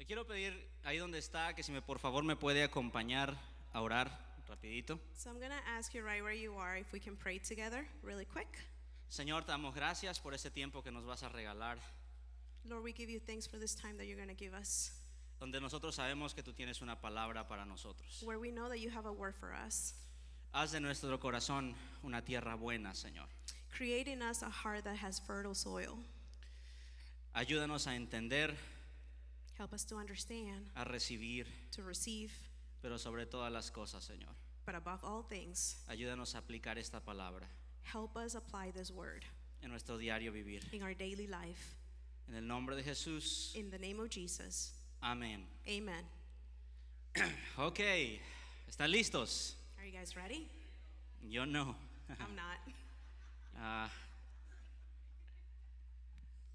Le quiero pedir ahí donde está que si me por favor me puede acompañar a orar rapidito. So I'm going to ask you right where you are if we can pray together really quick. Señor, te damos gracias por este tiempo que nos vas a regalar, Lord, we give you thanks for this time that you're going to give us, donde nosotros sabemos que tú tienes una palabra para nosotros. where we know that you have a word for us, Haz de nuestro corazón una tierra buena, Señor. creating us a heart that has fertile soil. Ayúdanos a entender, Help us to understand, a recibir, to receive, pero sobre todas las cosas, Señor. but above all things, Ayúdanos a aplicar esta palabra help us apply this word en nuestro diario vivir. in our daily life. En el nombre de Jesús, In the name of Jesus, amén. amen. Ok, ¿están listos? Are you guys ready? Yo no. I'm not. Ah,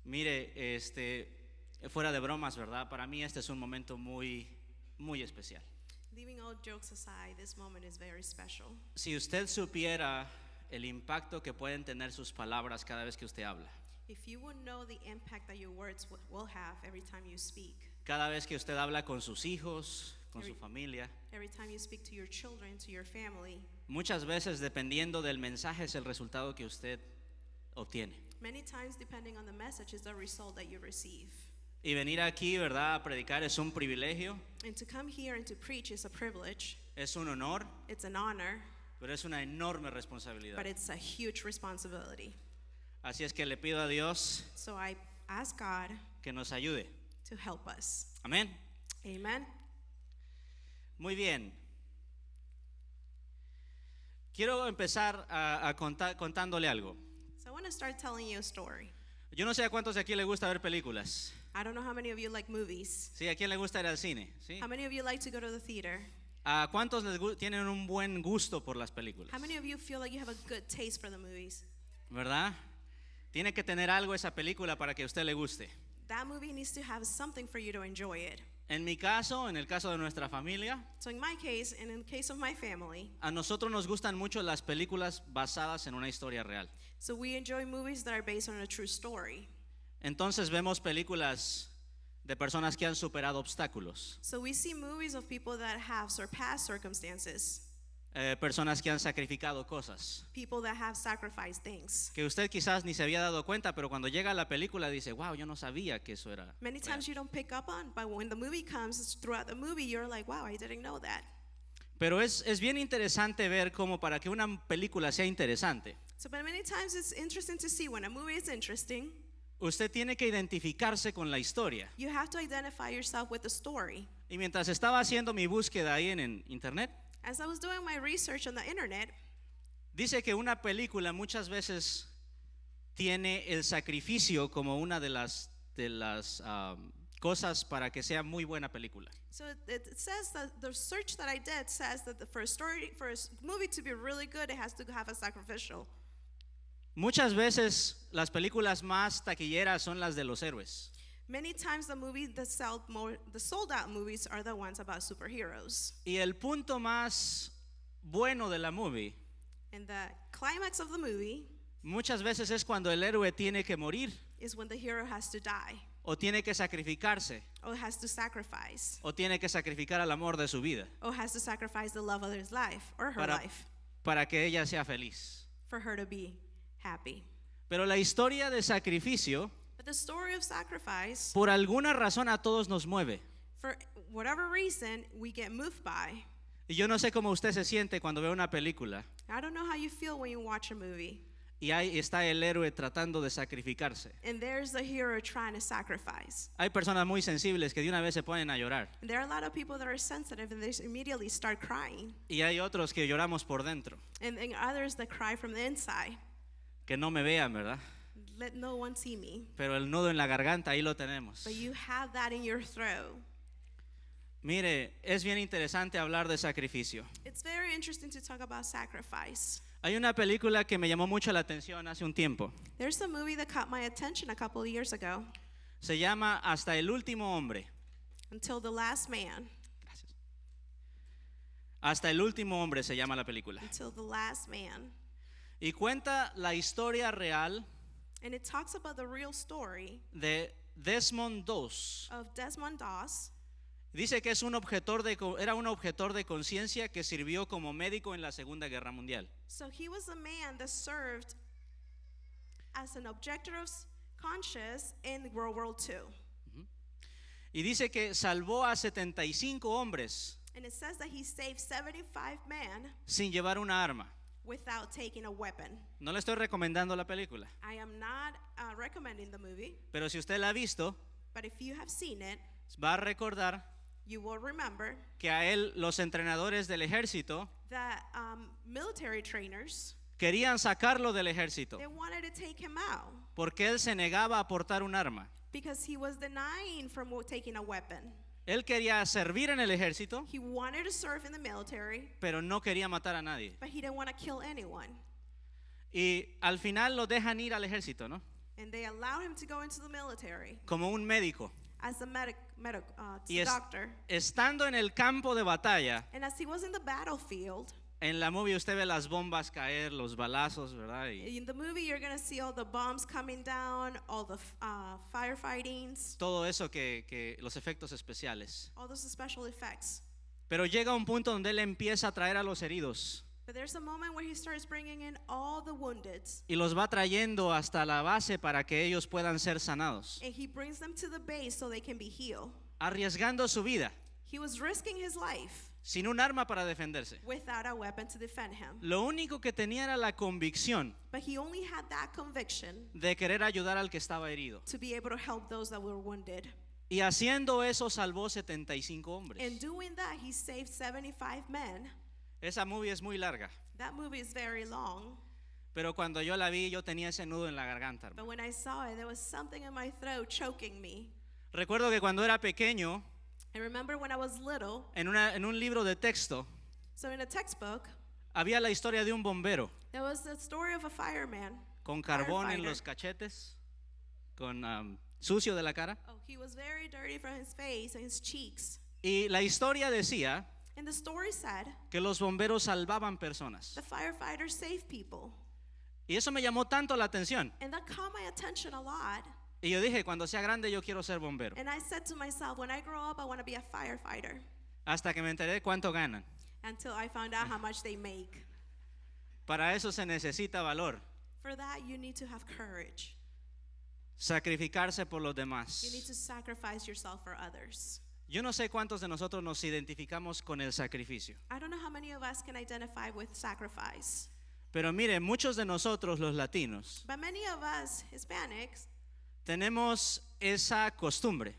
mire, fuera de bromas, ¿verdad? Para mí este es un momento muy, muy especial. Leaving all jokes aside, this moment is very special. Si usted supiera el impacto que pueden tener sus palabras cada vez que usted habla, If you would know the impact that your words will have every time you speak, cada vez que usted habla con sus hijos, con su familia, every time you speak to your children, to your family, muchas veces dependiendo del mensaje es el resultado que usted obtiene. many times depending on the message is the result that you receive. Y venir aquí, ¿verdad?, a predicar es un privilegio, And to come here and to preach is a privilege, es un honor, it's an honor, pero es una enorme responsabilidad. but it's a huge responsibility. Así es que le pido a Dios So I ask God que nos ayude. to help us. Amén. Amen. Muy bien. Quiero empezar contándole algo. So I want to start telling you a story. Yo no sé a cuántos de aquí le gusta ver películas. I don't know how many of you like movies. ¿Sí? ¿A quién le gusta ir al cine? ¿Sí? How many of you like to go to the theater? ¿A cuántos tienen un buen gusto por las películas? How many of you feel like you have a good taste for the movies? ¿Verdad? Tiene que tener algo esa película para que a usted le guste. That movie needs to have something for you to enjoy it. En mi caso, en el caso de nuestra familia, So in my case, and in the case of my family, a nosotros nos gustan mucho las películas basadas en una historia real. so we enjoy movies that are based on a true story. Entonces vemos películas de personas que han superado obstáculos, So we see movies of people that have surpassed circumstances, personas que han sacrificado cosas, people that have sacrificed things. que usted quizás ni se había dado cuenta, pero cuando llega a la película dice, wow, yo no sabía que eso era Many real". times you don't pick up on, but when the movie comes, throughout the movie, you're like, wow, I didn't know that. Pero es bien interesante ver cómo para que una película sea interesante, So, but many times it's interesting to see when a movie is interesting, usted tiene que identificarse con la historia. you have to identify yourself with the story. Y mientras estaba haciendo mi búsqueda ahí en internet, As I was doing my research on the internet, dice que una película muchas veces tiene el sacrificio como una de las cosas para que sea muy buena película. so it says that the search that I did says that for a movie to be really good, it has to have a sacrificial. Muchas veces las películas más taquilleras son las de los héroes. Many times the movies that sell more, the sold out movies are the ones about superheroes. Y el punto más bueno de la movie And the climax of the movie muchas veces es cuando el héroe tiene que morir is when the hero has to die, o tiene que sacrificarse or has to sacrifice, o tiene que sacrificar al amor de su vida or has to sacrifice the love of his life or her para, life para que ella sea feliz. for her to be happy. Pero la historia de sacrificio But the story of sacrifice, por alguna razón a todos nos mueve. for whatever reason, we get moved by. Y yo no sé cómo usted se siente cuando ve una película I don't know how you feel when you watch a movie y ahí está el héroe tratando de sacrificarse. and there's the hero trying to sacrifice. Hay personas muy sensibles que de una vez se ponen a llorar And there are a lot of people that are sensitive and they just immediately start crying. y hay otros que lloramos por dentro. And others that cry from the inside. Que no me vean, ¿verdad? Let no one see me. Pero el nudo en la garganta ahí lo tenemos. But you have that in your throat. Mire, es bien interesante hablar de sacrificio. It's very interesting to talk about sacrifice. Hay una película que me llamó mucho la atención hace un tiempo. There's a movie that caught my attention a couple of years ago, Se llama Hasta el último hombre. Until the Last Man. Gracias. Hasta el último hombre se llama la película. Until the Last Man. Y cuenta la historia real And it talks about the real story de Desmond Doss, of Desmond Doss, Dice que era un objetor de conciencia que sirvió como médico en la Segunda Guerra Mundial. So he was a man that served as an objector of conscience in World War II. Y dice que salvó a 75 hombres And it says that he saved 75 men sin llevar una arma. without taking a weapon. No le estoy recomendando la película, I am not recommending the movie, pero si usted la ha visto, but if you have seen it, va a recordar you will remember que a él los entrenadores del ejército that military trainers, querían sacarlo del ejército they wanted to take him out porque él se negaba a portar un arma. because he was denying from taking a weapon. Él quería servir en el ejército, He wanted to serve in the military, pero no quería matar a nadie. but he didn't want to kill anyone. Y al final lo dejan ir al ejército, ¿no? And they allowed him to go into the military Como un médico. as a Y doctor. estando en el campo de batalla, And as he was in the battlefield, en la movie usted ve las bombas caer, los balazos, ¿verdad? Y in the movie you're going to see all the bombs coming down, all the firefightings, todo eso que los efectos especiales. all those special effects. Pero llega un punto donde él empieza a traer a los heridos But there's a moment where he starts bringing in all the wounded, y los va trayendo hasta la base para que ellos puedan ser sanados, and he brings them to the base so they can be healed. arriesgando su vida, He was risking his life sin un arma para defenderse. without a weapon to defend him. Lo único que tenía era la convicción But he only had that conviction de querer ayudar al que estaba herido. to be able to help those that were wounded. Y haciendo eso salvó 75 hombres. In doing that, he saved 75 men. Esa movie es muy larga, That movie is very long, pero cuando yo la vi yo tenía ese nudo en la garganta, but hermano. when I saw it, there was something in my throat choking me. Recuerdo que cuando era pequeño, I remember when I was little, en un libro de texto, so in a textbook, había la historia de un bombero there was the story of a fireman. con carbón en Firefighter. los cachetes, con sucio de la cara. Oh, he was very dirty from his face and his cheeks. Y la historia decía And the story said que los bomberos salvaban personas. the firefighters saved people. Y eso me llamó tanto la atención. And that caught my attention a lot. Y yo dije, cuando sea grande yo quiero ser bombero. And I said to myself, when I grow up, I want to be a firefighter. Hasta que me enteré cuánto ganan. Until I found out how much they make. Para eso se necesita valor. For that, you need to have courage. Sacrificarse por los You demás. need to sacrifice yourself for others. Yo no sé cuántos de nosotros nos identificamos con el sacrificio. I don't know how many of us can identify with sacrifice. Pero mire, muchos de nosotros los latinos But many of us, Hispanics, tenemos esa costumbre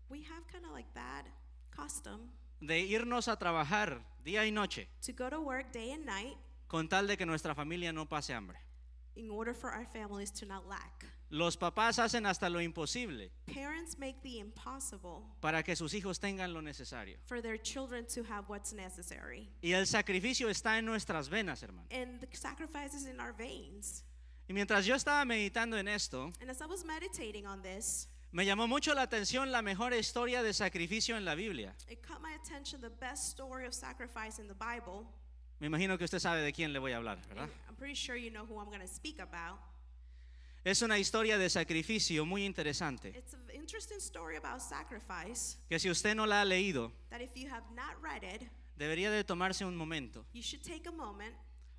we have kind of like that custom de irnos a trabajar día y noche to go to work day and night con tal de que nuestra familia no pase hambre. in order for our families to not lack. Los papás hacen hasta lo imposible Parents make the impossible para que sus hijos tengan lo necesario. for their children to have what's necessary. Y el sacrificio está en nuestras venas, hermano. And the sacrifice is in our veins. Y mientras yo estaba meditando en esto, And as I was meditating on this, me llamó mucho la atención la mejor historia de sacrificio en la Biblia. it caught my attention the best story of sacrifice in the Bible. Me imagino que usted sabe de quién le voy a hablar, ¿verdad? And I'm pretty sure you know who I'm going to speak about. Es una historia de sacrificio muy interesante, It's an interesting story about sacrifice que si usted no la ha leído, that if you have not read it, debería de tomarse un momento, you should take a moment,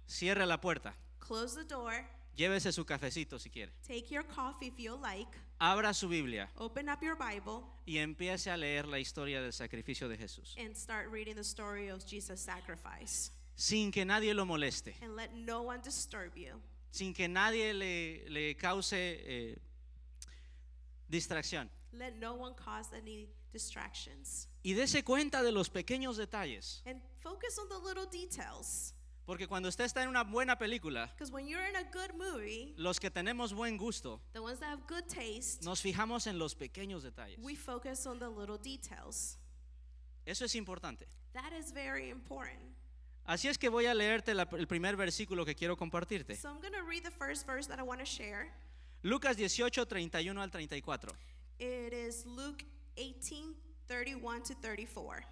cierre la puerta, close the door, llévese su cafecito si quiere, take your coffee if you like, abra su Biblia open up your Bible, y empiece a leer la historia del sacrificio de Jesús, and start reading the story of Jesus' sacrifice. sin que nadie lo moleste, And let no one disturb you. sin que nadie le cause distracción. Let no one cause any distractions. Y dése cuenta de los pequeños detalles, And focus on the little details. porque cuando usted está en una buena película, Because when you're in a good movie, los que tenemos buen gusto, the ones that have good taste, nos fijamos en los pequeños detalles. we focus on the little details. Eso es importante. That is very important. Así es que voy a leerte el primer versículo que quiero compartirte. So I'm going to read the first verse that I want to share. Lucas 18, 31 al 34. It is Luke 18, 31 to 34.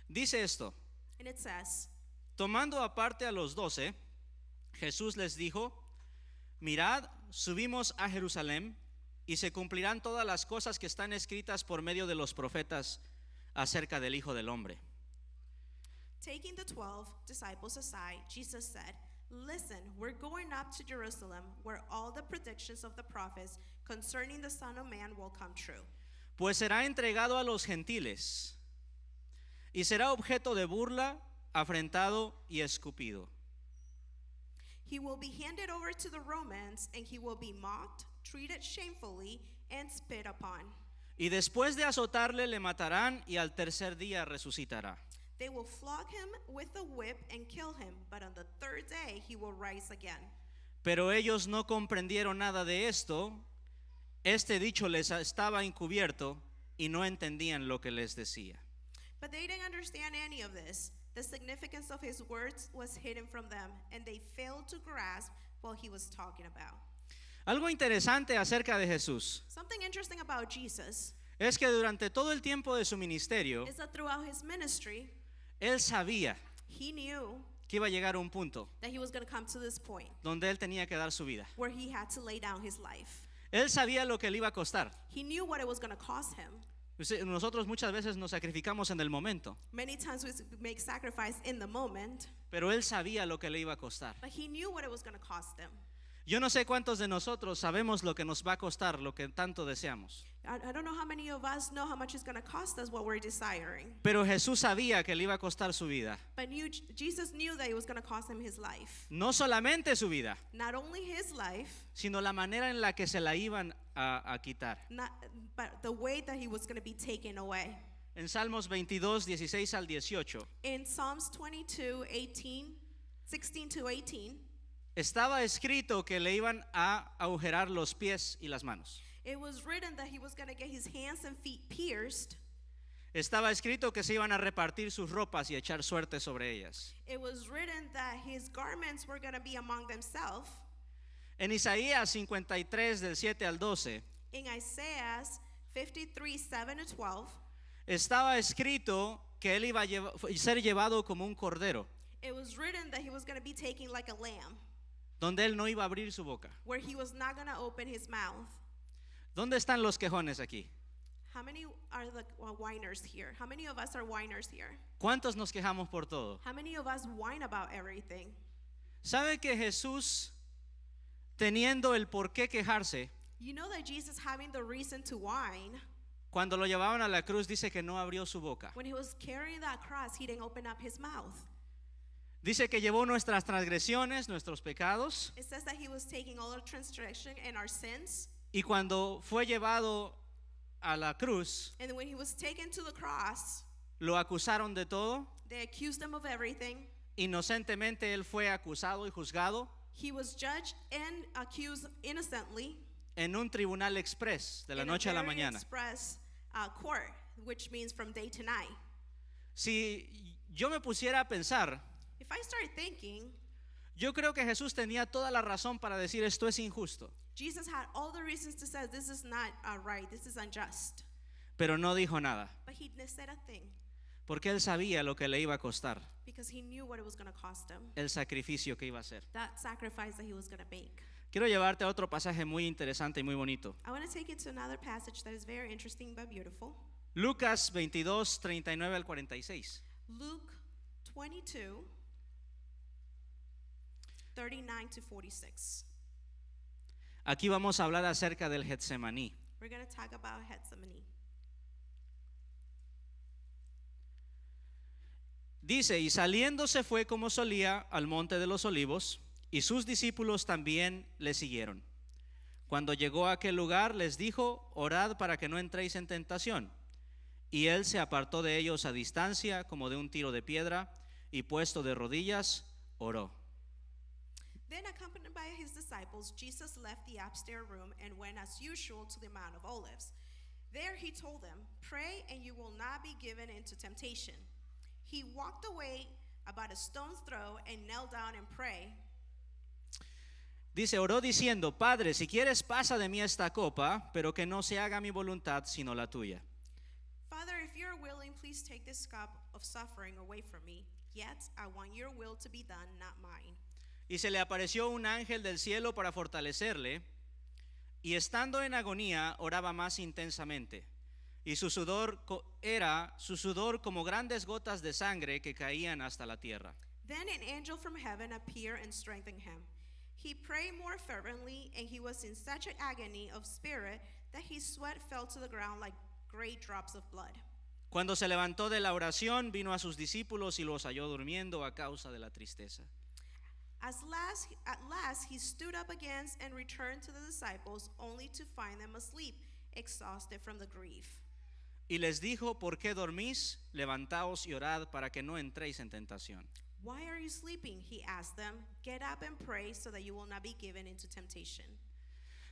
Dice esto: And it says, tomando aparte a los 12, Jesús les dijo: mirad, subimos a Jerusalén y se cumplirán todas las cosas que están escritas por medio de los profetas acerca del Hijo del Hombre. Taking the 12 disciples aside, Jesus said, "Listen, we're going up to Jerusalem, where all the predictions of the prophets concerning the Son of Man will come true. Pues será entregado a los gentiles y será objeto de burla, afrentado y escupido. He will be handed over to the Romans, and he will be mocked, treated shamefully, and spit upon. Y después de azotarle le matarán y al tercer día resucitará." They will flog him with a whip and kill him, but on the third day he will rise again." Pero ellos no comprendieron nada de esto. Este dicho les estaba encubierto y no entendían lo que les decía. But they didn't understand any of this. The significance of his words was hidden from them, and they failed to grasp what he was talking about. Algo interesante acerca de Jesús Something interesting about Jesus es que durante todo el tiempo de su ministerio, is that throughout his ministry, él sabía he knew que iba a llegar a un punto that he was going to come to this point donde él tenía que dar su vida. where he had to lay down his life. Él sabía lo que le iba a costar. He knew what it was going to cost him. Nosotros muchas veces nos sacrificamos en el momento, Many times we make sacrifice in the moment, pero él sabía lo que le iba a costar. but he knew what it was going to cost him. Yo no sé cuántos de nosotros sabemos lo que nos va a costar lo que tanto deseamos, I don't know how many of us know how much it's going to cost us what we're desiring. pero Jesús sabía que le iba a costar su vida. But Jesus knew that it was going to cost him his life. No solamente su vida, Not only his life, sino la manera en la que se la iban a quitar. but the way that he was going to be taken away. En Salmos 22, 16 al 18, In Psalms 22, 16 to 18, estaba escrito que le iban a agujerar los pies y las manos. it was written that he was going to get his hands and feet pierced. Estaba escrito que se iban a repartir sus ropas y echar suerte sobre ellas. It was written that his garments were going to be among themselves. En Isaías 53 del 7 al 12, In Isaiah 53, 7 to 12, estaba escrito que él iba a ser llevado como un cordero, it was written that he was going to be taken like a lamb, donde él no iba a abrir su boca. where he was not going to open his mouth. ¿Dónde están los quejones aquí? How many are the whiners here? How many of us are whiners here? ¿Cuántos nos quejamos por todo? How many of us whine about everything? ¿Sabe que Jesús, teniendo el por qué quejarse, You know that Jesus, having the reason to whine, cuando lo llevaban a la cruz, dice que no abrió su boca? when he was carrying that cross, he didn't open up his mouth. Dice que llevó nuestras transgresiones, nuestros pecados, It says that he was taking all our transgression and our sins. y cuando fue llevado a la cruz, And when he was taken to the cross, lo acusaron de todo. they accused him of everything. Inocentemente él fue acusado y juzgado He was judged and accused innocently en un tribunal express de la in noche a a la very mañana. express court, which means from day to night. Si yo me pusiera a pensar, If I start thinking, yo creo que Jesús tenía toda la razón para decir esto es injusto, Jesus had all the reasons to say this is not right, this is unjust. pero no dijo nada, But he didn't say a thing porque él sabía lo que le iba a costar, because he knew what it was going to cost him, el sacrificio que iba a hacer. that sacrifice that he was going to make. Quiero llevarte a otro pasaje muy interesante y muy bonito. I want to take you to another passage that is very interesting but beautiful. Lucas 22, 39 al 46. Luke 22, 39 to 46. Aquí vamos a hablar acerca del Getsemaní. We're going to talk about Gethsemane. Dice, y saliéndose fue como solía al monte de los olivos, y sus discípulos también le siguieron. Cuando llegó a aquel lugar les dijo, orad para que no entréis en tentación. Y él se apartó de ellos a distancia como de un tiro de piedra, y puesto de rodillas, oró. Then, accompanied by his disciples, Jesus left the upstairs room and went as usual to the Mount of Olives. There he told them, "Pray and you will not be given into temptation." He walked away about a stone's throw and knelt down and prayed. Dice, oró diciendo, Padre, si quieres pasa de mí esta copa, pero que no se haga mi voluntad sino la tuya. Father, if you're willing, please take this cup of suffering away from me. Yet I want your will to be done, not mine. Y se le apareció un ángel del cielo para fortalecerle, y estando en agonía oraba más intensamente. y su sudor era su sudor como grandes gotas de sangre que caían hasta la tierra. Then an angel from heaven appeared and strengthened him. He prayed more fervently, and he was in such an agony of spirit that his sweat fell to the ground like great drops of blood. Cuando se levantó de la oración, vino a sus discípulos y los halló durmiendo a causa de la tristeza. At last he stood up again and returned to the disciples, only to find them asleep, exhausted from the grief. Y les dijo, ¿por qué dormís? Levantaos y orad para que no entréis en tentación. Why are you sleeping? He asked them. Get up and pray so that you will not be given into temptation.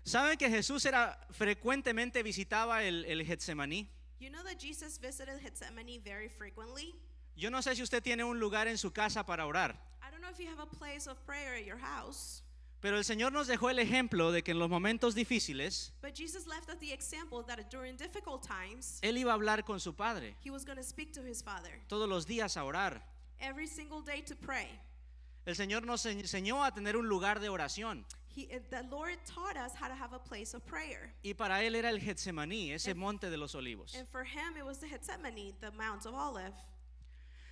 ¿Saben que Jesús frecuentemente visitaba el Getsemaní? You know that Jesus visited Gethsemane very frequently? Yo no sé si usted tiene un lugar en su casa para orar, I don't know if you have a place of prayer at your house, pero el Señor nos dejó el ejemplo de que en los momentos difíciles, but Jesus left us the example that during difficult times, Él iba a hablar con su Padre, he was going to speak to his Father todos los días a orar. every single day to pray. El Señor nos enseñó a tener un lugar de oración, The Lord taught us how to have a place of prayer. y para Él era el Getsemaní, ese monte de los olivos. And for him, it was the Gethsemane, the Mount of Olive.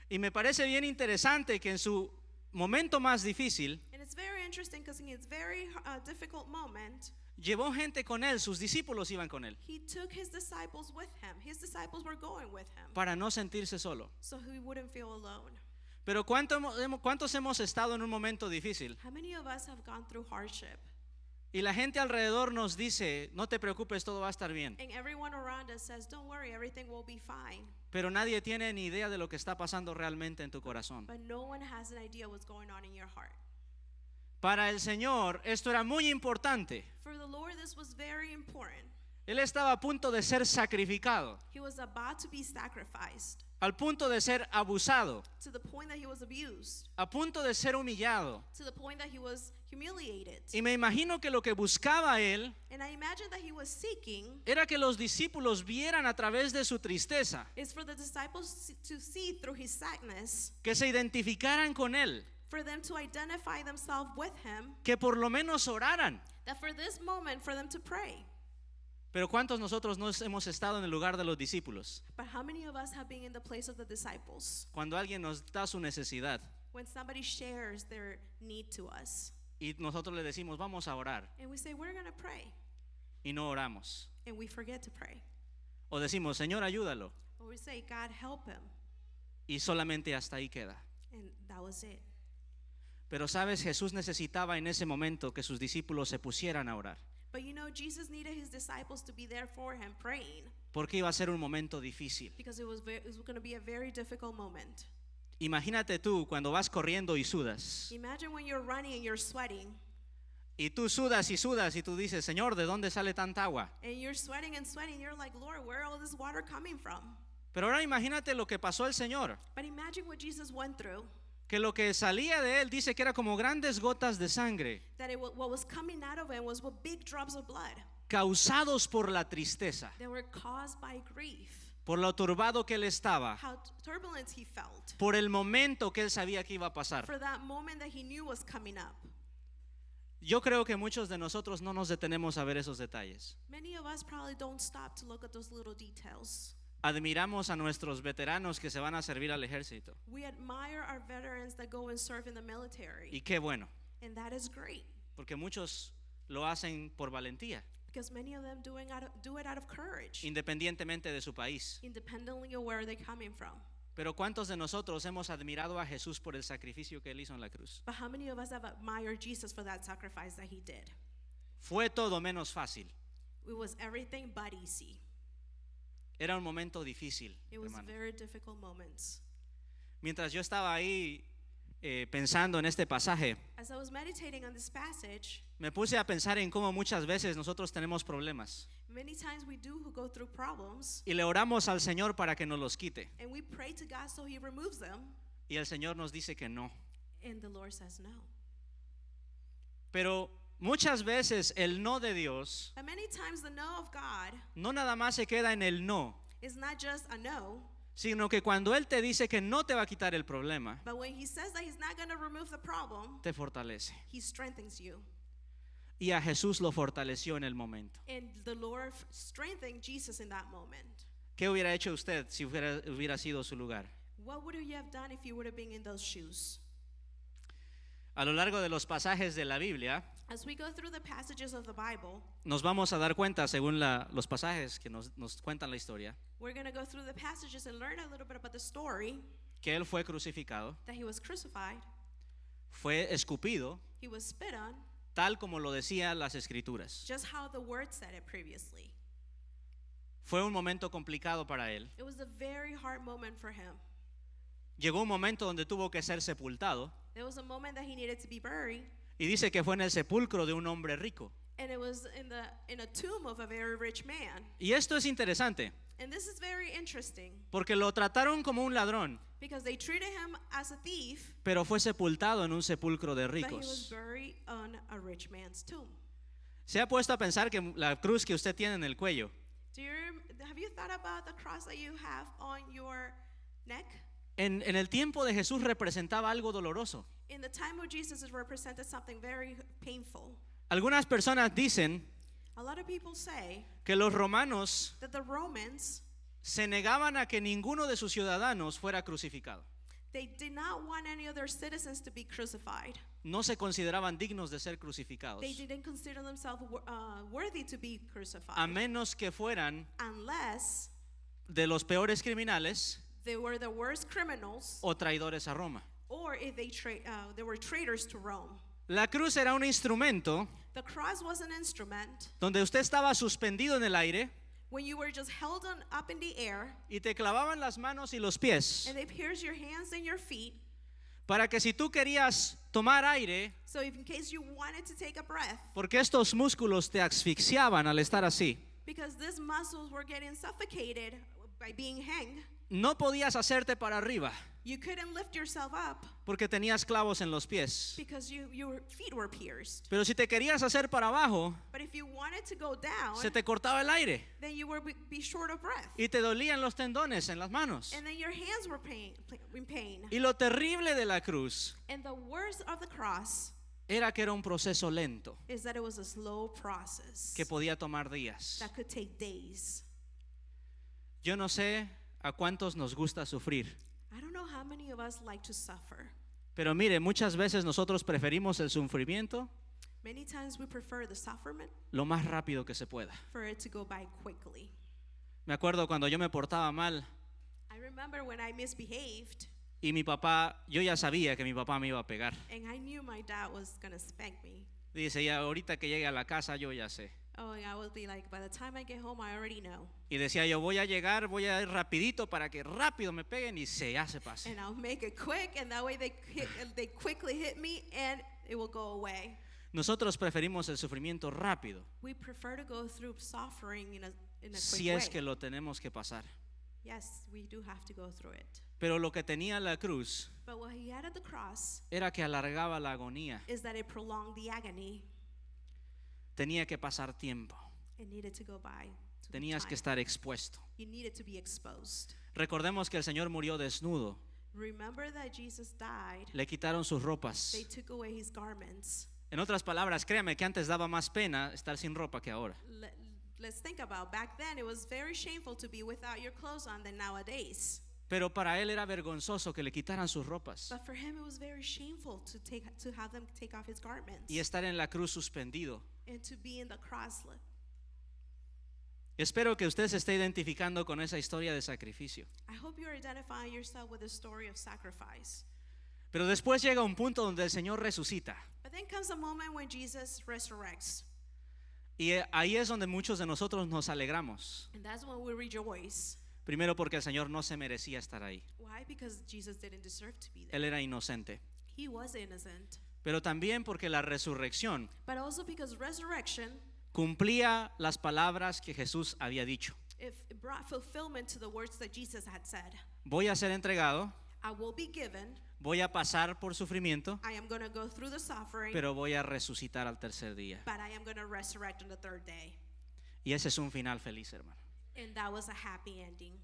Y me parece bien interesante que en su momento más difícil, And it's very interesting because in his very difficult moment, llevó gente con Él, sus discípulos iban con Él, he took his disciples with him. His disciples were going with him para no sentirse solo. so he wouldn't feel alone. Pero ¿cuántos hemos estado en un momento difícil? How many of us have gone through hardship? Y la gente alrededor nos dice, no te preocupes, todo va a estar bien. And everyone around us says, don't worry, everything will be fine. Pero nadie tiene ni idea de lo que está pasando realmente en tu corazón. But no one has an idea what's going on in your heart. Para el Señor esto era muy importante. For the Lord, this was very important. Él estaba a punto de ser sacrificado, He was about to be sacrificed al punto de ser abusado, to the point that he was abused, a punto de ser humillado. to the point that he was humiliated. Y me imagino que lo que buscaba Él And I imagine that he was seeking era que los discípulos vieran a través de su tristeza, is for the disciples to see through his sadness, que se identificaran con Él, for them to identify themselves with him, que por lo menos oraran. that for this moment, for them to pray. Pero ¿cuántos nosotros no hemos estado en el lugar de los discípulos? But how many of us have been in the place of the disciples? Cuando alguien nos da su necesidad When somebody shares their need to us, y nosotros le decimos, vamos a orar, and we say, we're going to pray, y no oramos. and we forget to pray. O decimos, Señor, ayúdalo, Or we say, God, help him, y solamente hasta ahí queda. and that was it. Pero sabes, Jesús necesitaba en ese momento que sus discípulos se pusieran a orar, But you know, Jesus needed his disciples to be there for him, praying, porque iba a ser un momento difícil. because it was going to be a very difficult moment. Imagínate tú cuando vas corriendo y sudas, Imagine when you're running and you're sweating, y tú sudas y sudas y tú dices, Señor, ¿de dónde sale tanta agua? and you're sweating and sweating, you're like, Lord, where all this water coming from? Pero ahora imagínate lo que pasó al Señor, But imagine what Jesus went through, que lo que salía de Él dice que era como grandes gotas de sangre, that what was coming out of him was what big drops of blood causados por la tristeza, that were caused by grief, por lo turbado que Él estaba, how turbulent he felt, por el momento que Él sabía que iba a pasar. for that moment that he knew was coming up. Yo creo que muchos de nosotros no nos detenemos a ver esos detalles. Many of us probably don't stop to look at those little details. Admiramos a nuestros veteranos que se van a servir al ejército. We admire our veterans that go and serve in the military, Y qué bueno, and that is great, porque muchos lo hacen por valentía, because many of them do it out of courage, independientemente de su país. independently of where they're coming from. Pero ¿cuántos de nosotros hemos admirado a Jesús por el sacrificio que Él hizo en la cruz? But how many of us have admired Jesus for that sacrifice that he did? Fue todo menos fácil. It was everything but easy. Era un momento difícil, It was hermano. very difficult moments. Mientras yo estaba ahí pensando en este pasaje, As I was meditating on this passage, me puse a pensar en cómo muchas veces nosotros tenemos problemas many times we do go through problems, y le oramos al Señor para que nos los quite. and we pray to God so he removes them, Y el Señor nos dice que no. and the Lord says no. Pero muchas veces el no de Dios But many times the no of God no nada más se queda en el no, is not just a no, sino que cuando Él te dice que no te va a quitar el problema, but when he says that he's not going to remove the problem, te fortalece. he strengthens you. Y a Jesús lo fortaleció en el momento. And the Lord strengthened Jesus in that moment. ¿Qué hubiera hecho usted si hubiera sido su lugar? What would you have done if you would have been in those shoes? A lo largo de los pasajes de la Biblia, As we go through the passages of the Bible, nos vamos a dar cuenta, según los pasajes que nos cuentan la historia, we're going to go through the passages and learn a little bit about the story que Él fue crucificado, that he was crucified, fue escupido, he was spit on, tal como lo decían las Escrituras. just how the word said it previously. Fue un momento complicado para Él. It was a very hard moment for him. Llegó un momento donde tuvo que ser sepultado, There was a moment that he needed to be buried, y dice que fue en el sepulcro de un hombre rico. and it was in a tomb of a very rich man. Y esto es interesante, And this is very interesting porque lo trataron como un ladrón, because they treated him as a thief, pero fue sepultado en un sepulcro de but he was ricos. buried on a rich man's tomb. ¿Se ha puesto a pensar que la cruz que usted tiene en el cuello Have you thought about the cross that you have on your neck? en el tiempo de Jesús representaba algo doloroso? In the time of Jesus, it represented something very painful. Algunas personas dicen A lot of people say que los romanos that the Romans, se negaban a que ninguno de sus ciudadanos fuera crucificado. they did not want any of their citizens to be crucified. No se consideraban dignos de ser crucificados, They didn't consider themselves worthy to be crucified a menos que fueran unless de los peores criminales they were the worst criminals o traidores a Roma. or if they were traitors to Rome. La cruz era un instrumento The cross was an instrument donde usted estaba suspendido en el aire when you were just held up in the air y te clavaban las manos y los pies and they pierced your hands and your feet. para que si tú querías tomar aire, So if in case you wanted to take a breath, porque estos músculos te asfixiaban al estar así, because these muscles were getting suffocated by being hanged, no podías hacerte para arriba you couldn't lift yourself up porque tenías clavos en los pies. because your feet were pierced. Pero si te querías hacer para abajo, But if you wanted to go down, se te cortaba el aire then you would be short of breath. y te dolían los tendones en las manos. And then your hands were in pain. Y lo terrible de la cruz And the worst of the cross era que era un proceso lento is that it was a slow process que podía tomar días. that could take days. Yo no sé a cuántos nos gusta sufrir, I don't know how many of us like to suffer. pero mire, muchas veces nosotros preferimos el sufrimiento Many times we prefer the sufferment lo más rápido que se pueda. for it to go by quickly. Me acuerdo cuando yo me portaba mal I remember when I misbehaved y mi papá, yo ya sabía que mi papá me iba a pegar. and I knew my dad was going to spank me. Dice, ya ahorita que llegue a la casa yo ya sé. Oh, and I would be like, by the time I get home, I already know. Y decía yo, voy a ir rapidito para que rápido me peguen y ya se pase. And I'll make it quick, and that way they quickly hit me, and it will go away. Nosotros preferimos el sufrimiento rápido, We prefer to go through suffering in a quick si way. es que lo tenemos que pasar. Yes, we do have to go through it. Pero lo que tenía la cruz But what he had at the cross era que alargaba la agonía. is that it prolonged the agony. Tenía que pasar tiempo. It needed to go by. Tenías que estar expuesto. You needed to be exposed. Recordemos que el Señor murió desnudo. Remember that Jesus died. Le quitaron sus ropas. They took away his garments. En otras palabras, créame que antes daba más pena estar sin ropa que ahora. Let's think about back then. It was very shameful to be without your clothes on than nowadays. Pero para él era vergonzoso que le quitaran sus ropas But for him, it was very shameful to have them take off his garments y estar en la cruz suspendido. and to be in the cross. Espero que usted se esté identificando con esa historia de sacrificio. I hope you're identifying yourself with the story of sacrifice. Pero después llega un punto donde el Señor resucita. But then comes a moment when Jesus resurrects. Y ahí es donde muchos de nosotros nos alegramos. And that's when we rejoice. Primero porque el Señor no se merecía estar ahí. Why? Because Jesus didn't deserve to be there. Él era inocente. He was innocent. Pero también porque la resurrección But also because resurrection, cumplía las palabras que Jesús había dicho. it brought fulfillment to the words that Jesus had said. Voy a ser entregado, I will be given. voy a pasar por sufrimiento, I am going to go through the suffering. pero voy a resucitar al tercer día. But I am going to resurrect on the third day. Y ese es un final feliz, hermano. And that was a happy ending.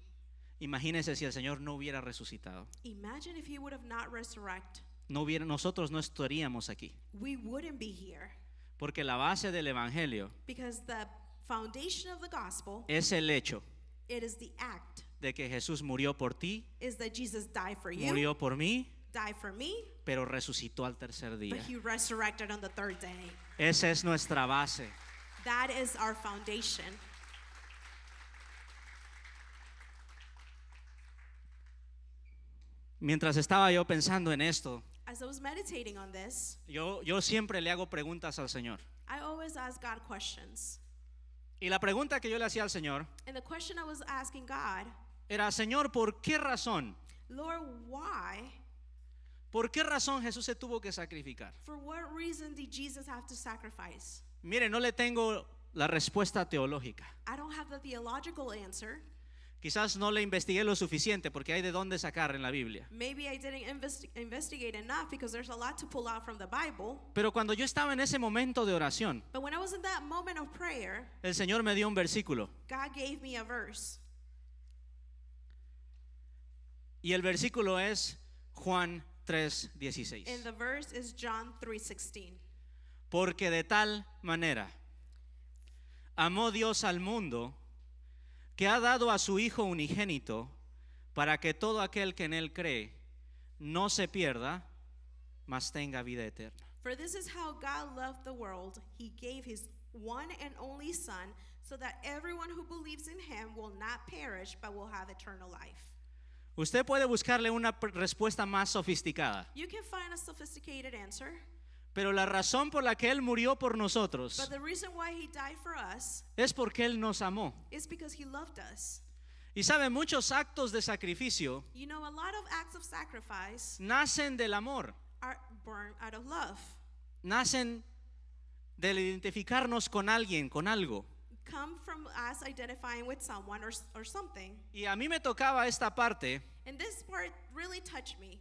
Imagínese si el Señor no hubiera resucitado. Imagine if he would have not resurrected. Nosotros no estaríamos aquí. We wouldn't be here. Porque la base del Evangelio Because the foundation of the gospel es el hecho It is the act. de que Jesús murió por ti, Is that Jesus died for you, murió por mí, died for me, pero resucitó al tercer but día. he resurrected on the third day. Esa es nuestra base. That is our foundation. Mientras estaba yo pensando en esto, As I was meditating on this, yo siempre le hago preguntas al Señor. I always ask God questions. Y la pregunta que yo le hacía al Señor And the question I was asking God, era, Señor, ¿por qué razón? Lord, why? ¿Por qué razón Jesús se tuvo que sacrificar? For what reason did Jesus have to sacrifice? Mire, no le tengo la respuesta teológica. I don't have the theological answer. Quizás no le investigué lo suficiente porque hay de dónde sacar en la Biblia. Maybe I didn't investigate enough because there's a lot to pull out from the Bible. Pero cuando yo estaba en ese momento de oración, But when I was in that moment of prayer, el Señor me dio un versículo. God gave me a verse. Y el versículo es Juan 3:16. And the verse is John 3:16. Porque de tal manera amó Dios al mundo que ha dado a su Hijo unigénito para que todo aquel que en él cree no se pierda, mas tenga vida eterna. For this is how God loved the world. He gave his one and only Son, so that everyone who believes in him will not perish, but will have eternal life. Usted puede buscarle una respuesta más sofisticada, You can find a sophisticated answer, pero la razón por la que Él murió por nosotros but the reason why he died for us es porque Él nos amó. is because he loved us. Y sabe, muchos actos de sacrificio You know, a lot of acts of sacrifice nacen del amor, are born out of love, nacen del identificarnos con alguien, con algo. come from us identifying with someone or something. Y a mí me tocaba esta parte And this part really touched me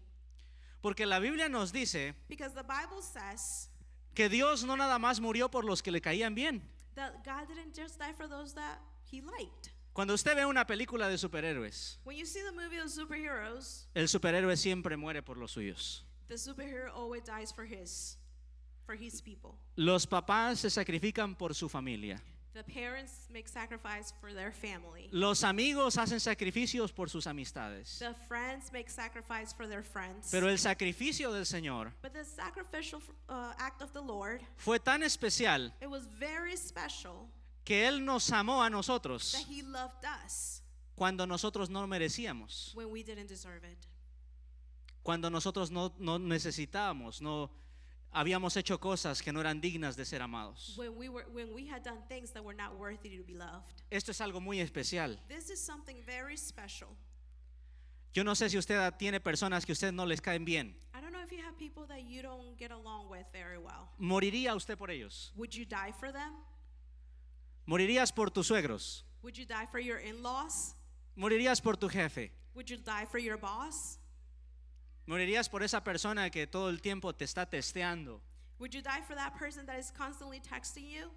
porque la Biblia nos dice because the Bible says que Dios no nada más murió por los que le caían bien. that God didn't just die for those that he liked. Cuando usted ve una película de superhéroes, When you see the movie of superheroes, el superhéroe siempre muere por los suyos. the superhero always dies for his people. Los papás se sacrifican por su familia. The parents make sacrifice for their family. Los amigos hacen sacrificios por sus amistades. The friends make sacrifice for their friends. Pero el sacrificio del Señor But the sacrificial act of the Lord, fue tan especial it was very special que Él nos amó a nosotros that he loved us cuando nosotros no merecíamos, when we didn't deserve it. cuando nosotros no necesitábamos, no habíamos hecho cosas que no eran dignas de ser amados. When we had done things that were not worthy to be loved. Esto es algo muy especial. This is something very special. Yo no sé si usted tiene personas que a usted no les caen bien. I don't know if you have people that you don't get along with very well. ¿Moriría usted por ellos? Would you die for them? ¿Morirías por tus suegros? Would you die for your in-laws? ¿Morirías por tu jefe? Would you die for your boss? ¿Morirías por esa persona que todo el tiempo te está testeando? Would you die for that person that is constantly texting you?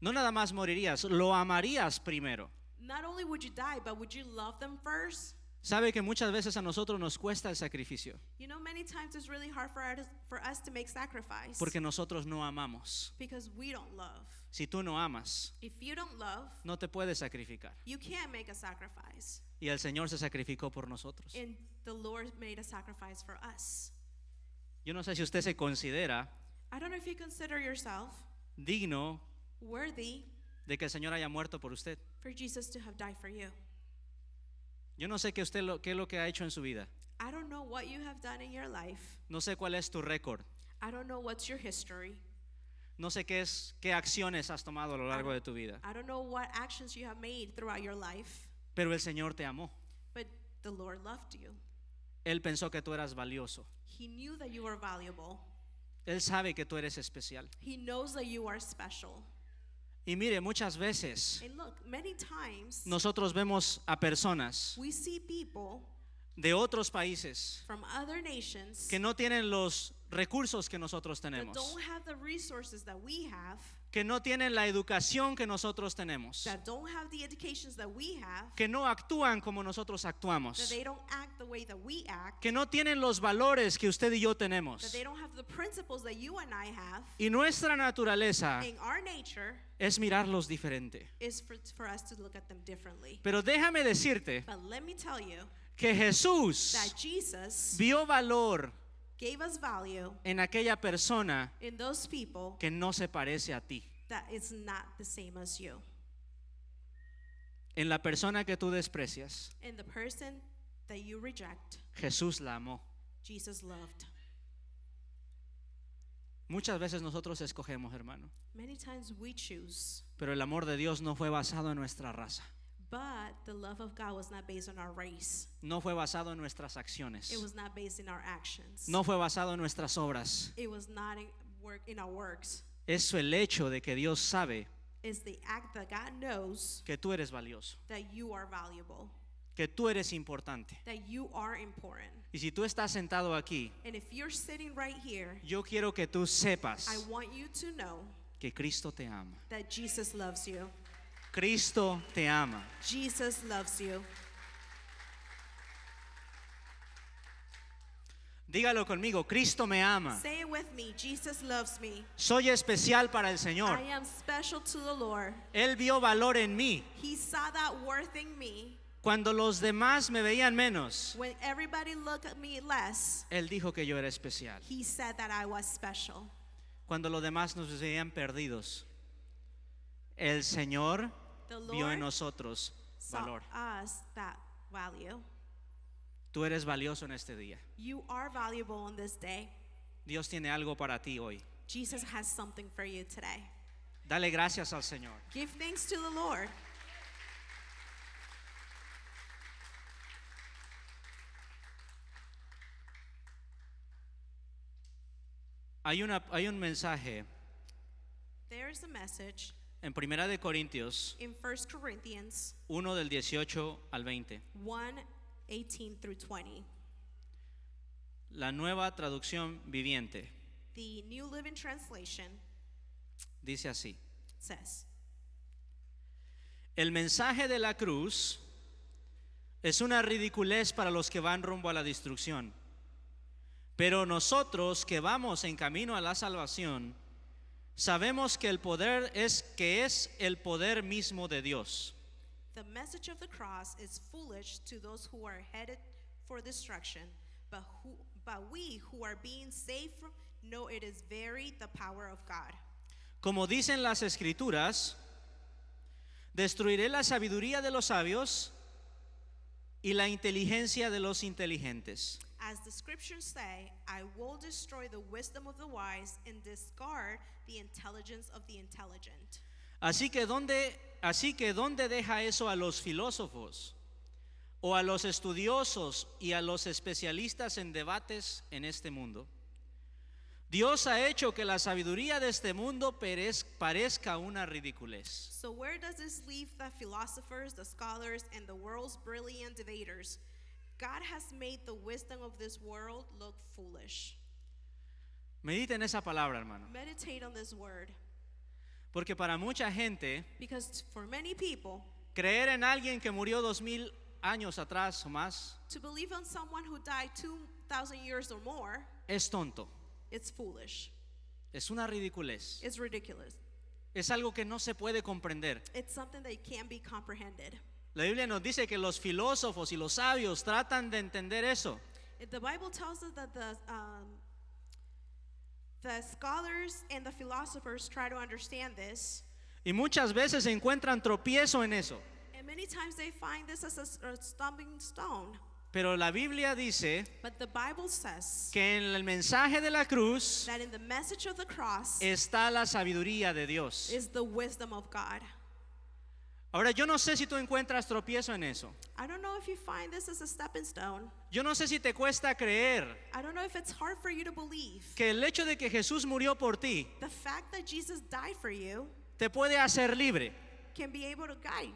No nada más morirías, lo amarías primero. Not only would you die, but would you love them first? Sabe que muchas veces a nosotros nos cuesta el sacrificio You know, many times it's really hard for us to make sacrifice porque nosotros no amamos. because we don't love. Si tú no amas, If you don't love, no te puedes sacrificar. you can't make a sacrifice. Y el Señor se sacrificó por nosotros. And the Lord made a sacrifice for us. Yo no sé si usted se considera I don't know if you consider yourself digno worthy de que el Señor haya muerto por usted. for Jesus to have died for you. Yo no sé qué es lo que ha hecho en su vida. I don't know what you have done in your life. No sé cuál es tu récord. I don't know what's your history. No sé qué acciones has tomado a lo largo de tu vida. I don't know what actions you have made throughout your life, Pero el Señor te amó. but the Lord loved you. Él pensó que tú eras valioso. He knew that you were valuable. Él sabe que tú eres especial. He knows that you are special. Y mire, muchas veces And look, many times nosotros vemos a personas we see people de otros países from other nations que no tienen los recursos que nosotros that tenemos, don't have the resources that we have, que no tienen la educación que nosotros tenemos, that don't have the educations that we have, que no actúan como nosotros that actuamos, they don't act the way that we act, que no tienen los valores que usted y yo that tenemos. they don't have the principles that you and I have. Y nuestra naturaleza In our nature es mirarlos diferente. is for us to look at them differently. Pero déjame decirte But let me tell you que Jesús that Jesus vio valor gave us value en aquella persona in those people que no se parece a ti. that is not the same as you. En la persona que tú desprecias, And the person that you reject, Jesús la amó. Jesus loved. Muchas veces nosotros escogemos, hermano, Many times we choose, pero el amor de Dios no fue basado en nuestra raza, but the love of God was not based on our race. no fue basado en nuestras acciones, It was not based in our actions. no fue basado en nuestras obras. It was not in our works. Es el hecho de que Dios sabe It's the act that God knows que tú eres valioso, that you are valuable, que tú eres importante. that you are important. Y si tú estás sentado aquí, And if you're sitting right here, yo quiero que tú sepas I want you to know que Cristo te ama. that Jesus loves you. Cristo te ama. Jesus loves you. Dígalo conmigo, Cristo me ama. Say it with me. Jesus loves me. Soy especial para el Señor. I am special to the Lord. Él vio valor en mí. He saw that worth in me. Cuando los demás me veían menos, When everybody looked at me less, Él dijo que yo era especial. He said that I was special. Cuando los demás nos veían perdidos, el Señor The vio en Lord nosotros saw valor. us that value. Tú eres valioso en este día. You are valuable on this day. Dios tiene algo para ti hoy. Jesus has something for you today. Dale gracias al Señor. Give thanks to the Lord. Hay un mensaje There is a message en Primera de Corintios in 1 Corinthians 1 del 18 al 20. 1:18 through 20. La nueva traducción viviente The New Living Translation dice así: says, el mensaje de la cruz es una ridiculez para los que van rumbo a la destrucción, pero nosotros que vamos en camino a la salvación sabemos que el poder es el poder mismo de Dios. the message of the cross is foolish to those who are headed for destruction, but we who are being saved know it is very the power of God. Como dicen las escrituras, destruiré la sabiduría de los sabios y la inteligencia de los inteligentes. As the scriptures say, I will destroy the wisdom of the wise and discard the intelligence of the intelligent. Así que ¿dónde deja eso a los filósofos o a los estudiosos y a los especialistas en debates en este mundo? Dios ha hecho que la sabiduría de este mundo parezca una ridiculez. So where does this leave the philosophers, the scholars, and the world's brilliant debaters? God has made the wisdom of this world look foolish. Medite en esa palabra, hermano, Meditate on this word, porque para mucha gente because for many people, creer en alguien que murió 2000 años atrás o más to believe on someone who died 2,000 years or more, es tonto, it's foolish. es una ridiculez, It's ridiculous. es algo que no se puede comprender. It's something that can't be comprehended. La Biblia nos dice que los filósofos y los sabios tratan de entender eso. The Bible tells us that the scholars and the philosophers try to understand this, Y muchas veces encuentran tropiezo en eso. and many times they find this as a stumbling stone. Pero la Biblia dice But the Bible says que en el mensaje de la cruz that in the message of the cross está la sabiduría de Dios. is the wisdom of God. Ahora, yo no sé si tú encuentras tropiezo en eso. I don't know if you find this as a stepping stone. Yo no sé si te cuesta creer I don't know if it's hard for you to believe. que el hecho de que Jesús murió por ti The fact that Jesus died for you te puede hacer libre. can be able to guide.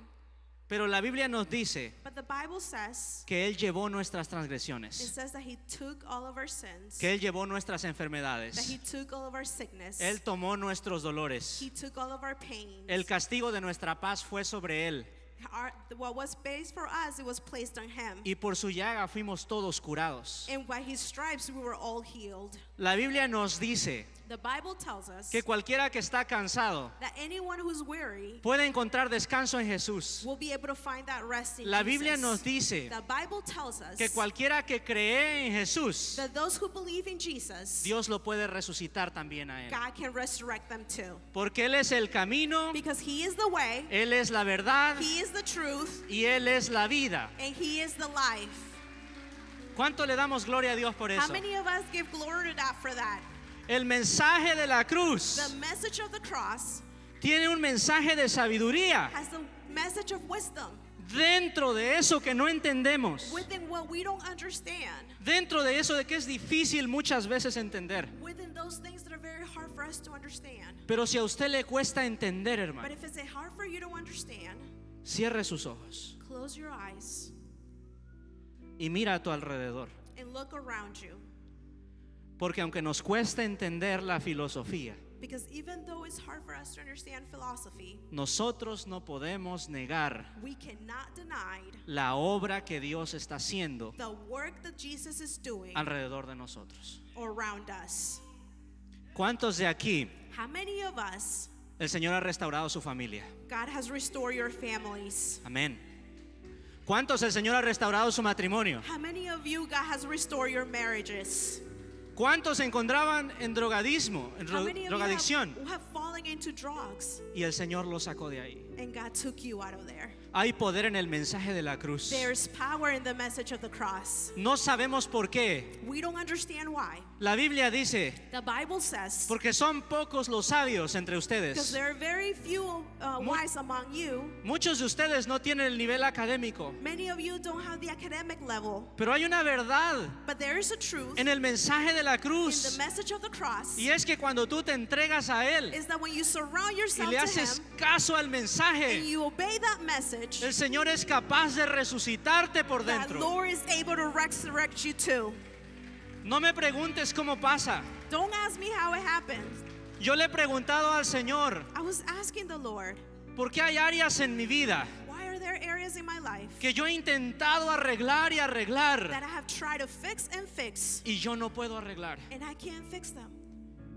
Pero la Biblia nos dice But the Bible says, que Él llevó nuestras it transgresiones, says that He took all of our sins, que Él llevó nuestras that enfermedades, He took all of our sickness, Él tomó nuestros dolores. He took all of our pains. El castigo de nuestra paz fue sobre Él, What was based for us, it was placed on Him. y por su llaga fuimos todos curados. And by His stripes, we were all healed. La Biblia nos dice The Bible tells us que cualquiera que está cansado that anyone who's weary puede encontrar descanso en Jesús. will be able to find that rest in La Jesus. Biblia nos dice The Bible tells us que cualquiera que cree en Jesús, that those who believe in Jesus, Dios lo puede resucitar también a Él. God can resurrect them too. Porque Él es el camino, Because He is the way, Él es la verdad He is the truth, y Él es la vida. and He is the life. ¿Cuánto le damos gloria a Dios por How eso? many of us give glory to God for that? El mensaje de la The cruz message of the cross tiene un mensaje de sabiduría has the message of wisdom dentro de eso que no entendemos, within what we don't understand, dentro de eso de que es difícil muchas veces entender. within those things that are very hard for us to understand. Pero si a usted le cuesta entender, But hermano, if it's hard for you to understand, cierre sus ojos close your eyes y mira a tu alrededor. and look around you. Porque aunque nos cueste entender la filosofía, Because even though it's hard for us to understand philosophy, nosotros no podemos negar we cannot deny la obra que Dios está haciendo the work that Jesus is doing alrededor de nosotros. around us. ¿Cuántos de aquí How many of us, el Señor ha restaurado su familia? God has restored your families? Amén. ¿Cuántos el Señor ha restaurado su matrimonio? How many of you, God has restored your marriages? ¿Cuántos se encontraban en drogadismo, en How many of drogadicción? you have fallen into drugs Y el Señor los sacó de ahí. and God took you out of there? Hay poder en el mensaje de la cruz. There's power in the message of the cross. No sabemos por qué. We don't understand why. La Biblia dice, The Bible says, porque son pocos los sabios entre because ustedes. there are very few wise among you. Muchos de ustedes no tienen el nivel académico. Many of you don't have the academic level. Pero hay una verdad But there is a truth en el mensaje de la in the cruz. message of the cross. Y es que cuando tú te entregas a Él Is that when you surround y yourself le to haces Him caso al and mensaje, you obey that message, el Señor es capaz de resucitarte por that dentro. Lord is able to resurrect you too. No me preguntes cómo pasa. Don't ask me how it happened. Yo le he preguntado al Señor, I was asking the Lord, ¿por qué hay áreas en mi vida why are there areas in my life que yo he intentado arreglar y arreglar that I have tried to fix and fix y yo no puedo arreglar? and I can't fix them?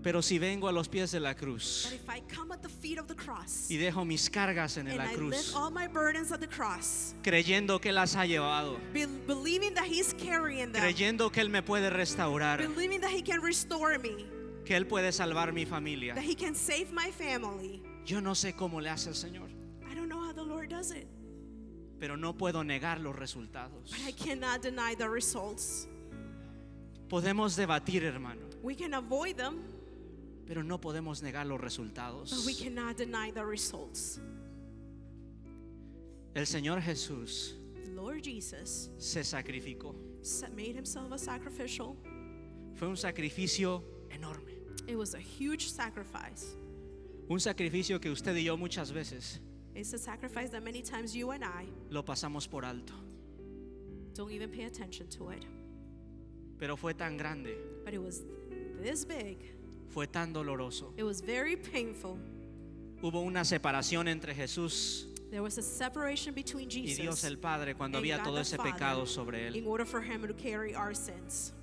Pero si vengo a los pies de la cruz But if I come at the feet of the cross y dejo mis cargas en and la I cruz, lift all my burdens at the cross, creyendo que las ha llevado, believing that He's carrying them, creyendo que Él me puede restaurar, believing that He can restore me, que Él puede salvar mi familia. that He can save my family. Yo no sé cómo le hace el Señor, I don't know how the Lord does it, pero no puedo negar los resultados. but I cannot deny the results. Podemos debatir, hermano, We can avoid them, pero no podemos negar los but resultados. we cannot deny the results. El Señor Jesús The Lord Jesus se sacrificó. made Himself a sacrificial. Fue un sacrificio enorme. It was a huge sacrifice. Un sacrificio que usted y yo muchas veces It's a sacrifice that many times you and I lo pasamos por alto. don't even pay attention to it. Pero fue tan grande, But it was this big. fue tan doloroso. It was very painful. Hubo una separación entre Jesús There was a separation between y Dios Jesus el Padre cuando and había God todo the ese Father pecado sobre in Él. order for Him to carry our sins.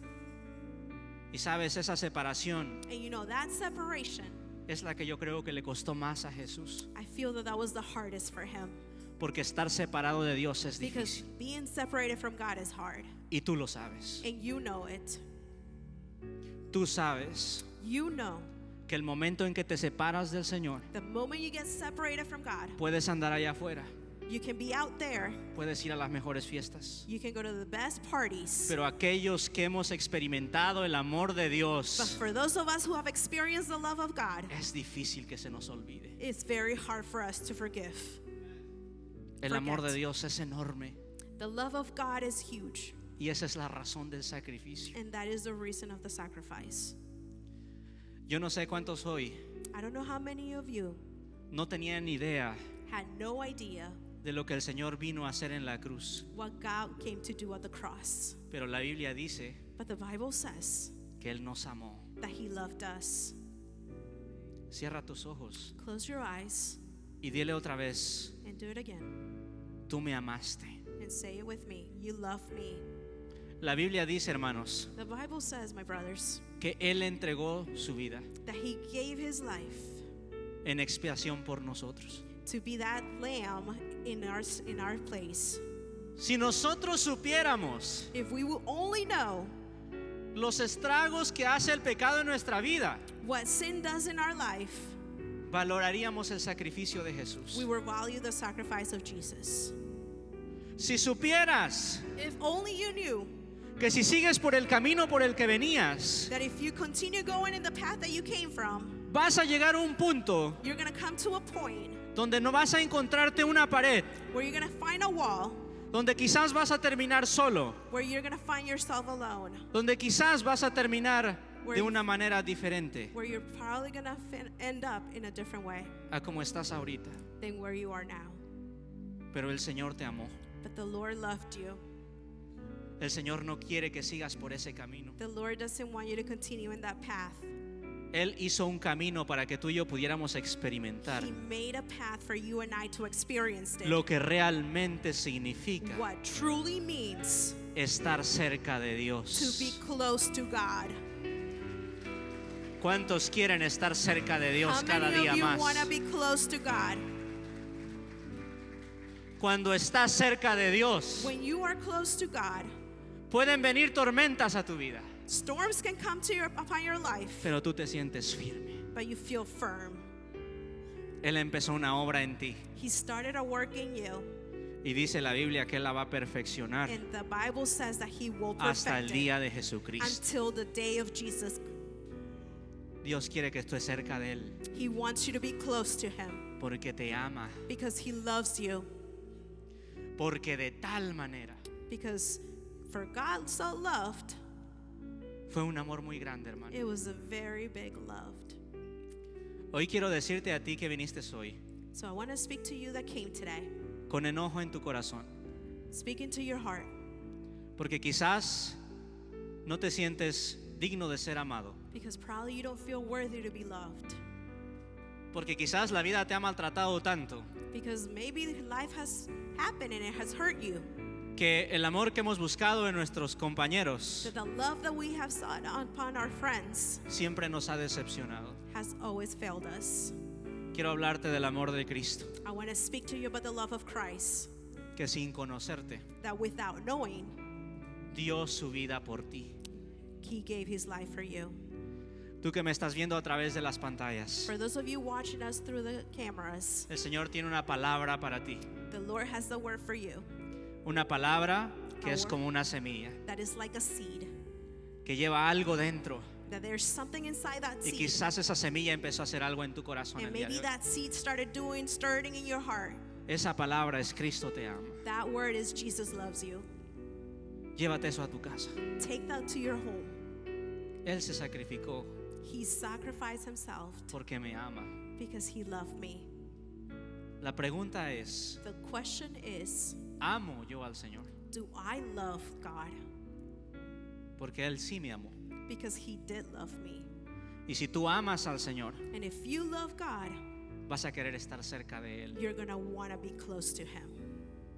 Y sabes, esa separación And you know, that separation, es la que yo creo que le costó más a Jesús. I feel that was the hardest for Him. Porque estar separado de Dios es Because difícil. being separated from God is hard. Y tú lo sabes. And you know it. Tú sabes You know, que el momento en que te separas del Señor, the moment you get separated from God, puedes andar allá afuera, you can be out there, puedes ir a las mejores fiestas. you can go to the best parties. Pero aquellos que hemos experimentado el amor de But Dios, for those of us who have experienced the love of God, es difícil que se nos olvide. it's very hard for us to forgive. El amor de Forget. Dios es enorme The love of God is huge, y esa es la razón del sacrificio. and that is the reason of the sacrifice. Yo no sé cuántos hoy I don't know how many of you no tenían ni idea had no idea de lo que el Señor vino a hacer en la cruz. what God came to do at the cross. Pero la Biblia dice But the Bible says que Él nos amó. that He loved us. Cierra tus ojos Close your eyes y dile otra vez, and do it again. tú me amaste. And say it with me. You love me. La Biblia dice, hermanos, The Bible says, my brothers, que Él entregó su vida that He gave His life en expiación por nosotros. to be that lamb in our place. Si nosotros supiéramos If we will only know los estragos que hace el pecado en nuestra vida, what sin does in our life, valoraríamos el sacrificio de Jesús. we will value the sacrifice of Jesus. Si supieras If only you knew que si sigues por el camino por el que venías, that if you continue going in the path that you came from, vas a llegar a un punto you're going to come to a point donde no vas a encontrarte una pared, where you're going to find a wall, donde quizás vas a terminar solo, where you're going to find yourself alone, donde quizás vas a terminar de una manera diferente where you're probably going to end up in a different way a como estás ahorita. than where you are now. Pero el Señor te amó. But the Lord loved you. El Señor no quiere que sigas por ese camino. The Lord doesn't want you to continue in that path. Él hizo un camino para que tú y yo pudiéramos experimentar He made a path for you and I to experience it. lo que realmente significa What truly means estar cerca de to Dios. be close to God. ¿Cuántos quieren estar cerca de Dios How cada many día of you más? want to be close to God? Cuando estás cerca de Dios, When you are close to God, pueden venir tormentas a tu vida, storms can come upon your life, pero tú te sientes firme. but you feel firm. Él empezó una obra en ti He started a work in you, y dice la Biblia que Él la va a perfeccionar and the Bible says that He will hasta el perfect día it de Jesucristo. until the day of Jesus. Dios quiere que estés cerca de Él He wants you to be close to Him porque te ama, because He loves you. porque de tal manera Because for God so loved, fue un amor muy grande, hermano. it was a very big love. Hoy quiero decirte a ti que viniste hoy So I want to speak to you that came today, con enojo en tu corazón, speaking to your heart, porque quizás no te sientes digno de ser amado, because probably you don't feel worthy to be loved. porque quizás la vida te ha maltratado tanto Because maybe life has happened and it has hurt you. que el amor que hemos buscado en nuestros compañeros That the love that we have sought upon our friends siempre nos ha decepcionado. has always failed us. Quiero hablarte del amor de Cristo, I want to speak to you about the love of Christ, que sin conocerte that without knowing, dio su vida por ti. He gave His life for you. Tú que me estás viendo a través de las pantallas, For those of you watching us through the cameras, el Señor tiene una palabra para ti, the Lord has the word for you una palabra que es como una semilla, that is like a seed, que lleva algo dentro. that there's something inside that Y seed. quizás esa semilla empezó a hacer algo en tu corazón el And día maybe de hoy. that seed started stirring in your heart. Esa palabra es Cristo te ama. That word is Jesus loves you. Llévate eso a tu casa. Take that to your home. Él se sacrificó He sacrificed Himself porque me ama. because He loved me. La pregunta es, The question is, ¿amo yo al Señor? do I love God? Porque Él sí me amó. Because He did love me. Y si tú amas al Señor, And if you love God, vas a querer estar cerca de Él. you're going to want to be close to Him.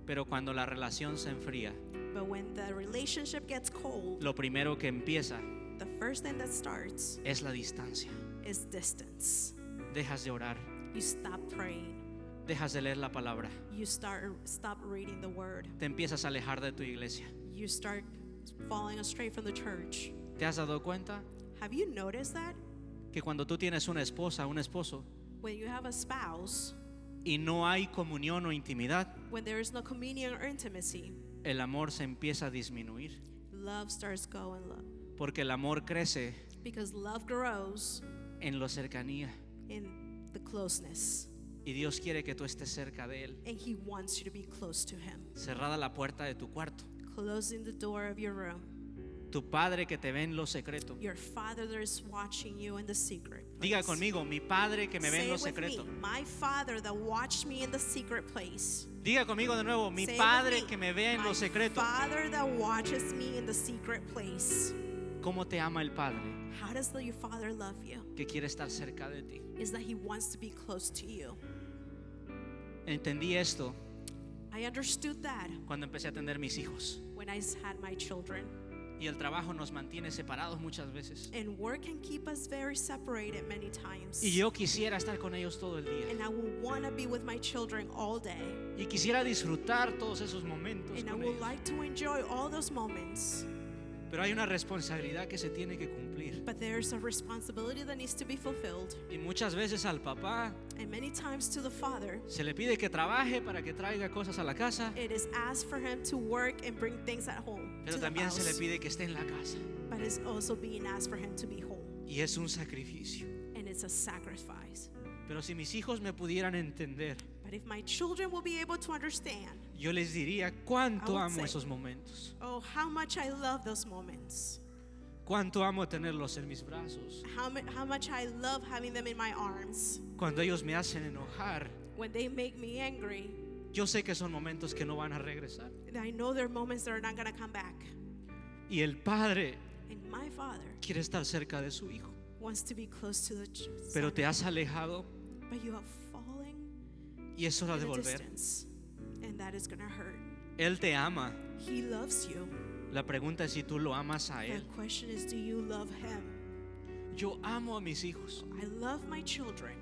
Pero cuando la relación se enfría, But when the relationship gets cold, lo primero que empieza the first thing that starts es la distancia. is distance. Dejas de orar, You stop praying. dejas de leer la palabra, You stop reading the word. te empiezas a alejar de tu iglesia. You start falling astray from the church. ¿Te has dado cuenta Have you noticed that? que cuando tú tienes una esposa, un esposo, When you have a spouse, y no hay comunión o intimidad, when there is no communion or intimacy, el amor se empieza a disminuir? love starts going low. Porque el amor crece Because love grows en la cercanía. in the closeness. Y Dios quiere que tú estés cerca de Él. And He wants you to be close to Him. Cerrada la puerta de tu cuarto. Closing the door of your room. Tu Padre que te ve en lo secreto. Your Father that is watching you in the secret place. Diga conmigo, mi Padre que me ve Say en lo it with secreto. me. My Father that watched me in the secret place. Diga conmigo de nuevo, mi Say it Padre with me. que me ve en My lo secreto. Father that watches me in the secret place. ¿Cómo te ama el Padre How does your Father love you? que quiere estar cerca de ti? Is that He wants to be close to you. Entendí esto I understood that cuando empecé a atender mis hijos. when I had my children. Y el trabajo nos mantiene separados muchas veces. And work can keep us very separated many times. Y yo quisiera estar con ellos todo el día. And I would want to be with my children all day. Y quisiera disfrutar todos esos momentos And I con would ellos. like to enjoy all those moments. Pero hay una responsabilidad que se tiene que cumplir. But there's a responsibility that needs to be fulfilled. Y muchas veces al papá And many times to the father, se le pide que trabaje para que traiga cosas a la casa. it is asked for him to work and bring things at home Pero to the también se le house. pide que esté en la casa. But it's also being asked for him to be home. Y es un sacrificio. And it's a sacrifice. Pero si mis hijos me pudieran entender, But if my children will be able to understand, yo les diría cuánto I would amo say- esos momentos. oh, how much I love those moments. Cuánto amo tenerlos en mis brazos. How much I love having them in my arms. Cuando ellos me hacen enojar, When they make me angry, yo sé que son momentos que no van a regresar. I know there are moments that are not going to come back. Y el padre And my father quiere estar cerca de su hijo. wants to be close to the Pero son, te has alejado but you have fallen y es hora in de the volver. distance, and that is going to hurt. Él te ama. He loves you. La pregunta es si tú lo amas a él. The question is, do you love him? Yo amo a mis hijos. I love my children.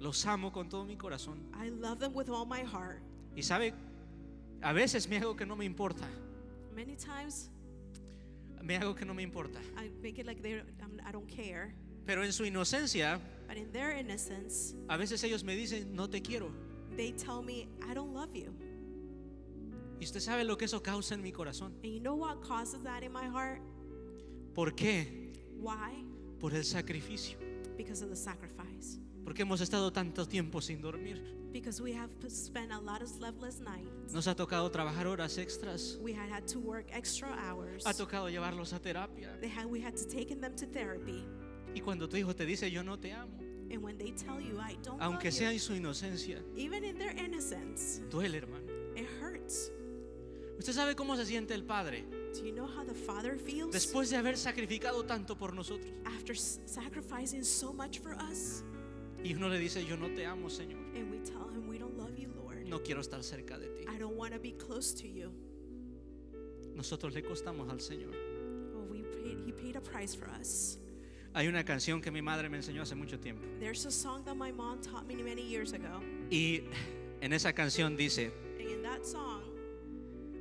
Los amo con todo mi corazón. I love them with all my heart. Y sabe, a veces me hago que no me importa. Many times Me hago que no me importa. I make it like I don't care. Pero en su inocencia, But in their innocence, a veces ellos me dicen, no te quiero. they tell me, I don't love you. Y usted sabe lo que eso causa en mi corazón. And you know what causes that in my heart? ¿Por qué? Why? Por el sacrificio. Because of the sacrifice. Porque hemos estado tanto tiempo sin dormir. Because we have spent a lot of sleepless nights. Nos ha tocado trabajar horas extras. We had to work extra hours. Ha tocado llevarlos a terapia. We had to take them to therapy. Y cuando tu hijo te dice, yo no te amo, And when they tell you, I don't aunque love sea you, en su inocencia, even in their innocence, duele, hermano. it hurts. ¿Usted sabe cómo se siente el padre Do you know how the father feels después de haber sacrificado tanto por nosotros? after sacrificing so much for us? Y uno le dice, yo no te amo, Señor. And we tell him, we don't love you, Lord. No quiero estar cerca de ti. I don't want to be close to you. Nosotros le costamos al Señor. Well, he paid a price for us. Hay una canción que mi madre me enseñó hace mucho tiempo. There's a song that my mom taught me many years ago. Y en esa canción dice, And in that song,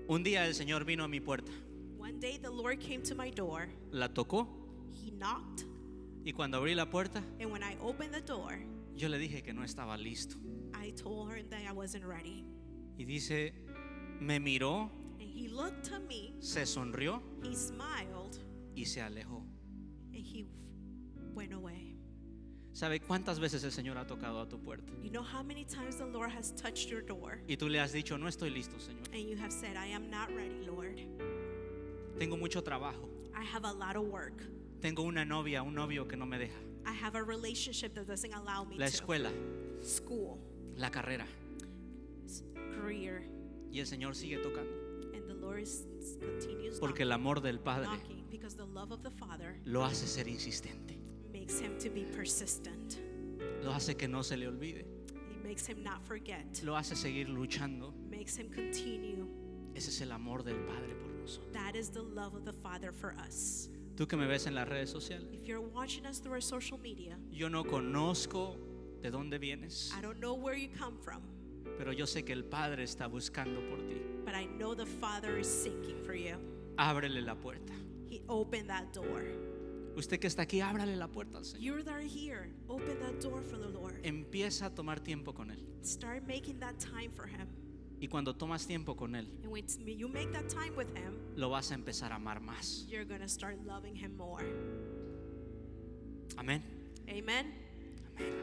un día el Señor vino a mi puerta, one day the Lord came to my door. la tocó, He knocked. y cuando abrí la puerta, And when I opened the door, yo le dije que no estaba listo. I told her that I wasn't ready. Y dice, me miró, And he looked to me, se sonrió he smiled, y se alejó. and he went away. ¿Sabe cuántas veces el Señor ha tocado a tu puerta? You know how many times the Lord has touched your door, Y tú le has dicho, no estoy listo, Señor. and you have said, I am not ready, Lord. Tengo mucho trabajo. I have a lot of work. Tengo una novia, un novio que no me deja. I have a relationship that doesn't allow me La to. escuela, School, la carrera. career, Y el Señor sigue tocando. and the Lord continues Porque el amor del Padre knocking because the love of the Father lo hace ser insistente. makes him to be persistent. Lo hace que no se le olvide. He makes him not forget. Lo hace seguir luchando. Makes him continue. Ese es el amor del Padre por nosotros. That is the love of the Father for us. Tú que me ves en las redes sociales, If you're watching us through our social media, yo no conozco de dónde vienes, I don't know where you come from, pero yo sé que el Padre está buscando por ti. but I know the Father is seeking for you. Ábrele la puerta. He opened that door. Usted que está aquí, ábrale la puerta al Señor. You're there here. Open that door for the Lord. Empieza a tomar tiempo con Él. Start making that time for Him. Y cuando tomas tiempo con Él, And when you make that time with Him, lo vas a empezar a amar más. you're going to start loving Him more. Amén. Amen. Amén.